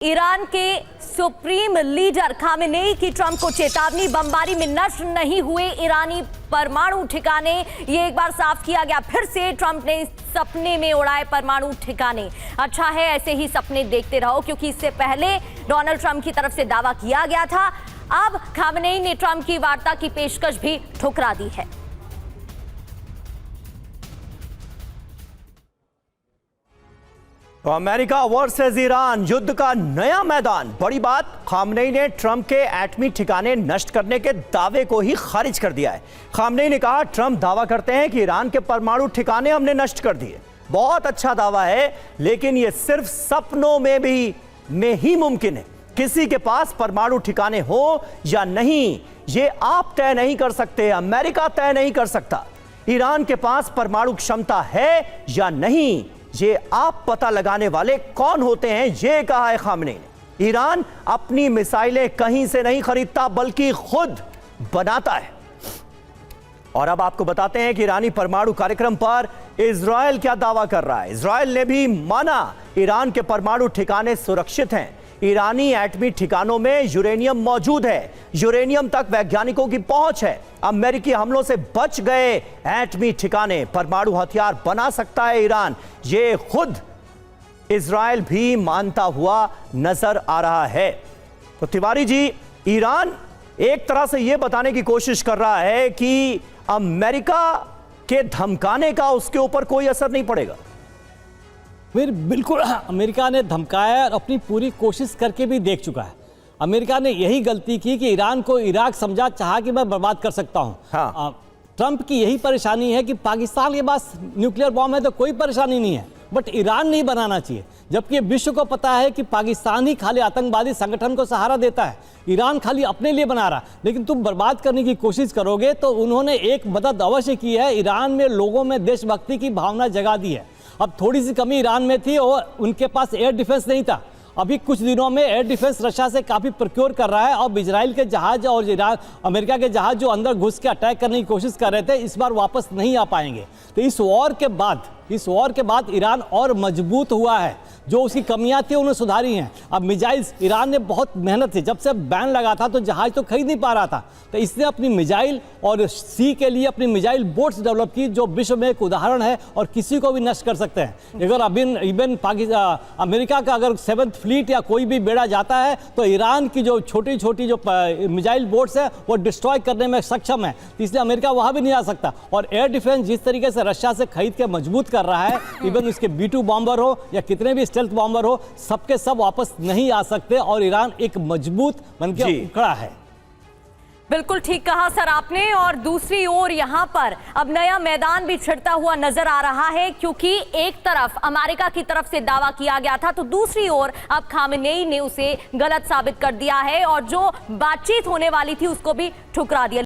Iran के supreme leader Khamenei की Trump को चेतावनी, बमबारी में नष्ट नहीं हुए ईरानी परमाणु ठिकाने। ये एक बार साफ किया गया। फिर से ट्रंप ने सपने में उड़ाए परमाणु ठिकाने। अच्छा है, ऐसे ही सपने देखते रहो, क्योंकि इससे पहले डोनाल्ड ट्रंप की तरफ से दावा किया गया था। अब खामेनेई ने ट्रंप की वार्ता की पेशकश भी ठुकरा दी है। तो अमेरिका वर्सेस ईरान, युद्ध का नया मैदान। बड़ी बात, खामेनेई ने ट्रंप के एटमी ठिकाने नष्ट करने के दावे को ही खारिज कर दिया है। खामेनेई ने कहा, ट्रंप दावा करते हैं कि ईरान के परमाणु ठिकाने हमने नष्ट कर दिए। बहुत अच्छा दावा है, लेकिन यह सिर्फ सपनों में ही मुमकिन है। किसी के पास परमाणु ठिकाने हो या नहीं, यह आप तय नहीं कर सकते, अमेरिका तय नहीं कर सकता। ईरान के पास परमाणु क्षमता है या नहीं, ये आप पता लगाने वाले कौन होते हैं, ये कहा है खामेनेई ने। ईरान अपनी मिसाइलें कहीं से नहीं खरीदता, बल्कि खुद बनाता है। और अब आपको बताते हैं कि ईरानी परमाणु कार्यक्रम पर इजरायल क्या दावा कर रहा है। इजरायल ने भी माना ईरान के परमाणु ठिकाने सुरक्षित हैं। ईरानी एटमी ठिकानों में यूरेनियम मौजूद है, यूरेनियम तक वैज्ञानिकों की पहुंच है। अमेरिकी हमलों से बच गए एटमी ठिकाने, परमाणु हथियार बना सकता है ईरान, ये खुद इजरायल भी मानता हुआ नजर आ रहा है। तो तिवारी जी, ईरान एक तरह से यह बताने की कोशिश कर रहा है कि अमेरिका के धमकाने का उसके ऊपर कोई असर नहीं पड़ेगा। फिर बिल्कुल अमेरिका ने धमकाया और अपनी पूरी कोशिश करके भी देख चुका है। अमेरिका ने यही गलती की कि ईरान को इराक समझा, चाहा कि मैं बर्बाद कर सकता हूं। हाँ। ट्रंप की यही परेशानी है कि पाकिस्तान के पास न्यूक्लियर बॉम्ब है तो कोई परेशानी नहीं है, बट ईरान नहीं बनाना चाहिए। जबकि विश्व को पता है कि पाकिस्तान ही खाली आतंकवादी संगठन को सहारा देता है, ईरान खाली अपने लिए बना रहा। लेकिन तुम बर्बाद करने की कोशिश करोगे तो उन्होंने एक मदद अवश्य की है, ईरान में लोगों में देशभक्ति की भावना जगा दी है। अब थोड़ी सी कमी ईरान में थी और उनके पास एयर डिफेंस नहीं था। अभी कुछ दिनों में एयर डिफेंस रशिया से काफ़ी प्रोक्योर कर रहा है। और इजराइल के जहाज और अमेरिका के जहाज जो अंदर घुस के अटैक करने की कोशिश कर रहे थे, इस बार वापस नहीं आ पाएंगे। तो इस वॉर के बाद ईरान और मजबूत हुआ है। जो उसकी कमियां थी उन्हें सुधारी हैं। अब मिसाइल्स, ईरान ने बहुत मेहनत से, जब से बैन लगा था तो जहाज तो खरीद नहीं पा रहा था, तो इसने अपनी मिसाइल और सी के लिए अपनी मिसाइल बोट्स डेवलप की, जो विश्व में एक उदाहरण है और किसी को भी नष्ट कर सकते हैं। अगर इवन अमेरिका का अगर 7th फ्लीट या कोई भी बेड़ा जाता है तो ईरान की जो छोटी छोटी जो मिसाइल बोट्स है वो डिस्ट्रॉय करने में सक्षम है, इसलिए अमेरिका वहां भी नहीं आ सकता। और एयर डिफेंस जिस तरीके से रशिया से खरीद के मजबूत कर रहा है, इवन उसके B-2 बॉम्बर हो या कितने भी स्टेल्थ बॉम्बर हो, सबके सब वापस नहीं आ सकते और ईरान एक मजबूत बनके खड़ा है। बिल्कुल ठीक कहा सर आपने। और दूसरी ओर यहां पर अब नया मैदान भी छिड़ता हुआ नजर आ रहा है, क्योंकि एक तरफ अमेरिका की तरफ से दावा किया गया था, तो दूसरी ओर अब खामेनेई ने उसे गलत साबित कर दिया है और जो बातचीत होने वाली थी उसको भी ठुकरा दिया।